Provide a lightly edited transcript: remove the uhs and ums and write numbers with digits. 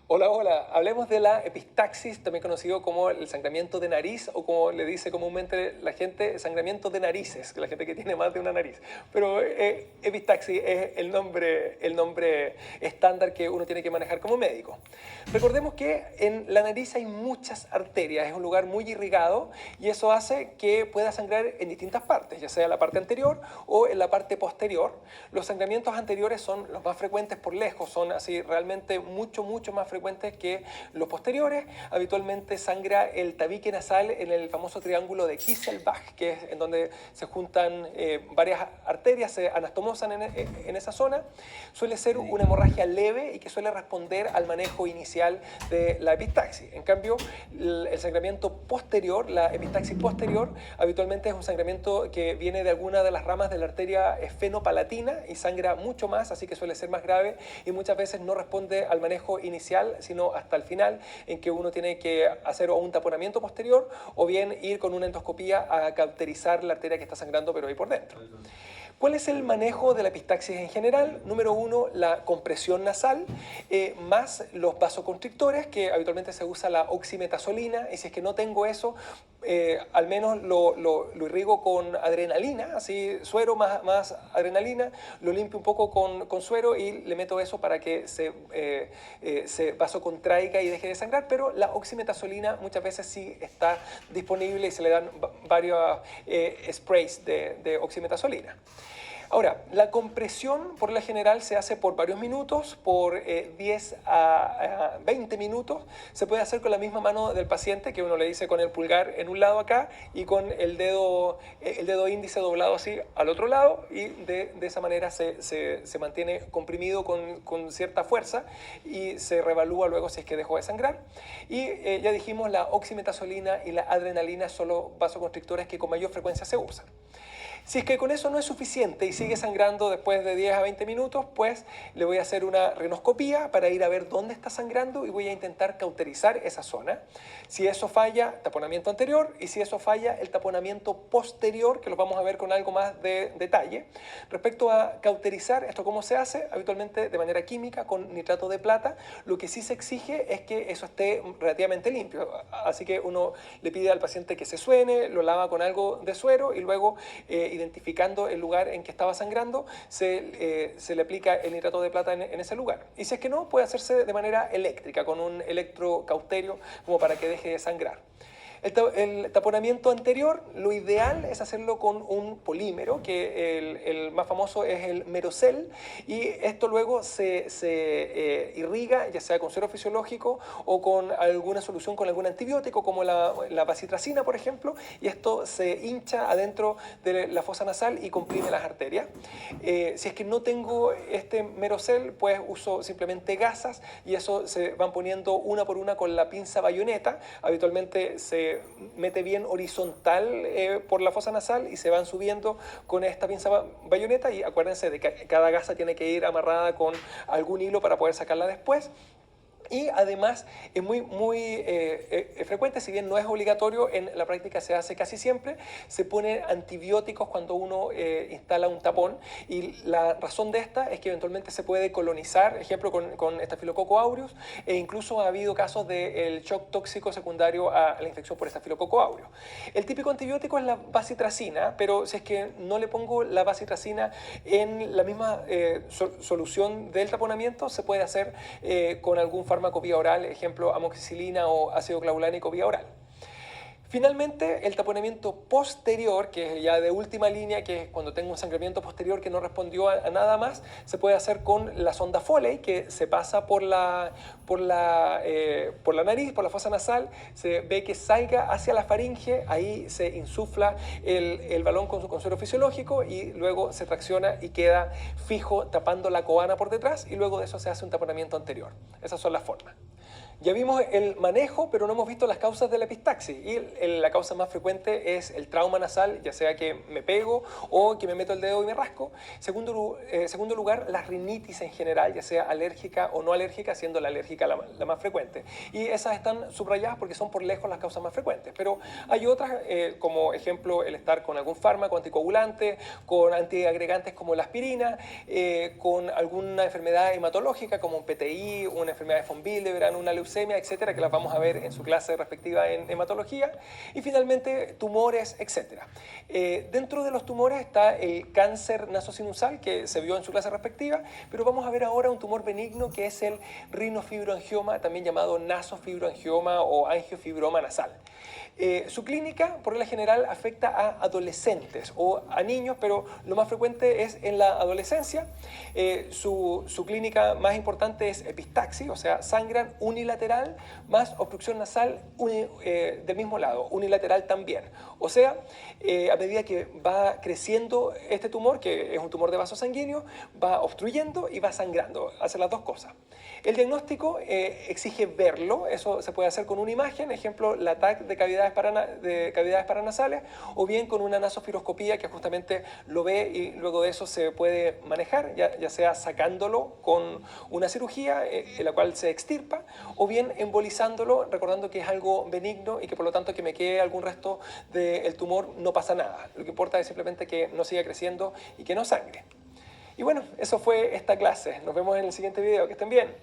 Hola, hola. Hablemos de la epistaxis, también conocido como el sangramiento de nariz o como le dice comúnmente la gente, sangramiento de narices, la gente que tiene más de una nariz. Pero epistaxis es el nombre estándar que uno tiene que manejar como médico. Recordemos que en la nariz hay muchas arterias, es un lugar muy irrigado y eso hace que pueda sangrar en distintas partes, ya sea en la parte anterior o en la parte posterior. Los sangramientos anteriores son los más frecuentes por lejos, son así realmente mucho más frecuentes que los posteriores. Habitualmente sangra el tabique nasal en el famoso triángulo de Kisselbach, que es en donde se juntan varias arterias, se anastomosan en esa zona. Suele ser una hemorragia leve y que suele responder al manejo inicial de la epistaxis. En cambio, el sangramiento posterior, la epistaxis posterior, habitualmente es un sangramiento que viene de alguna de las ramas de la arteria esfenopalatina y sangra mucho más, así que suele ser más grave y muchas veces no responde al manejo inicial, sino hasta el final, en que uno tiene que hacer o un taponamiento posterior o bien ir con una endoscopía a cauterizar la arteria que está sangrando, pero ahí por dentro. ¿Cuál es el manejo de la epistaxis en general? Número uno, la compresión nasal, más los vasoconstrictores, que habitualmente se usa la oximetazolina, y si es que no tengo eso, al menos lo irrigo con adrenalina, así suero más adrenalina, lo limpio un poco con suero y le meto eso para que se vasocontraiga y deje de sangrar, pero la oximetazolina muchas veces sí está disponible y se le dan varios sprays de oximetazolina. Ahora, la compresión por lo general se hace por varios minutos, por 10 a 20 minutos. Se puede hacer con la misma mano del paciente, que uno le dice con el pulgar en un lado acá y con el dedo índice doblado así al otro lado, y de esa manera se mantiene comprimido con cierta fuerza y se revalúa luego si es que dejó de sangrar. Y ya dijimos, la oximetazolina y la adrenalina son los vasoconstrictores que con mayor frecuencia se usan. Si es que con eso no es suficiente y sigue sangrando después de 10 a 20 minutos, pues le voy a hacer una rinoscopía para ir a ver dónde está sangrando y voy a intentar cauterizar esa zona. Si eso falla, taponamiento anterior, y si eso falla, el taponamiento posterior, que lo vamos a ver con algo más de detalle. Respecto a cauterizar, ¿esto cómo se hace? Habitualmente de manera química, con nitrato de plata. Lo que sí se exige es que eso esté relativamente limpio. Así que uno le pide al paciente que se suene, lo lava con algo de suero y luego identificando el lugar en que estaba sangrando, se le aplica el nitrato de plata en ese lugar. Y si es que no, puede hacerse de manera eléctrica, con un electrocauterio, como para que deje de sangrar. El taponamiento anterior, lo ideal es hacerlo con un polímero, que el más famoso es el Merocel, y esto luego se irriga, ya sea con suero fisiológico o con alguna solución con algún antibiótico, como la bacitracina, por ejemplo, y esto se hincha adentro de la fosa nasal y comprime las arterias. Si es que no tengo este Merocel, pues uso simplemente gasas, y eso se van poniendo una por una con la pinza bayoneta. Habitualmente se mete bien horizontal por la fosa nasal y se van subiendo con esta pinza bayoneta, y acuérdense de que cada gasa tiene que ir amarrada con algún hilo para poder sacarla después. Y además es muy frecuente, si bien no es obligatorio, en la práctica se hace casi siempre, se ponen antibióticos cuando uno instala un tapón, y la razón de esta es que eventualmente se puede colonizar, ejemplo con Staphylococcus aureus, e incluso ha habido casos del shock tóxico secundario a la infección por Staphylococcus aureus. El típico antibiótico es la bacitracina, pero si es que no le pongo la bacitracina en la misma solución del taponamiento, se puede hacer con algún fármaco vía oral, ejemplo amoxicilina o ácido clavulánico vía oral. Finalmente, el taponamiento posterior, que es ya de última línea, que es cuando tengo un sangramiento posterior que no respondió a nada más, se puede hacer con la sonda Foley, que se pasa por la nariz, por la fosa nasal, se ve que salga hacia la faringe, ahí se insufla el balón con suero fisiológico y luego se tracciona y queda fijo tapando la coana por detrás, y luego de eso se hace un taponamiento anterior. Esas son las formas. Ya vimos el manejo, pero no hemos visto las causas de la epistaxis. Y la causa más frecuente es el trauma nasal, ya sea que me pego o que me meto el dedo y me rasco. Segundo lugar, la rinitis en general, ya sea alérgica o no alérgica, siendo la alérgica la más frecuente. Y esas están subrayadas porque son por lejos las causas más frecuentes. Pero hay otras, como ejemplo, el estar con algún fármaco anticoagulante, con antiagregantes como la aspirina, con alguna enfermedad hematológica como un PTI, una enfermedad de von Willebrand, una leucemia, etcétera, que las vamos a ver en su clase respectiva en hematología. Y finalmente, tumores, etcétera. Dentro de los tumores está el cáncer nasosinusal, que se vio en su clase respectiva, pero vamos a ver ahora un tumor benigno que es el rinofibroangioma, también llamado nasofibroangioma o angiofibroma nasal. Su clínica, por regla general, afecta a adolescentes o a niños, pero lo más frecuente es en la adolescencia. Su clínica más importante es epistaxis, o sea, sangran unilateral más obstrucción nasal del mismo lado, unilateral también. O sea, a medida que va creciendo este tumor, que es un tumor de vaso sanguíneo, va obstruyendo y va sangrando, hace las dos cosas. El diagnóstico exige verlo, eso se puede hacer con una imagen, ejemplo, la TAC de cavidades paranasales, o bien con una nasofiloscopía que justamente lo ve y luego de eso se puede manejar, ya sea sacándolo con una cirugía en la cual se extirpa, o bien embolizándolo, recordando que es algo benigno y que por lo tanto que me quede algún resto del tumor no pasa nada. Lo que importa es simplemente que no siga creciendo y que no sangre. Y bueno, eso fue esta clase. Nos vemos en el siguiente video. Que estén bien.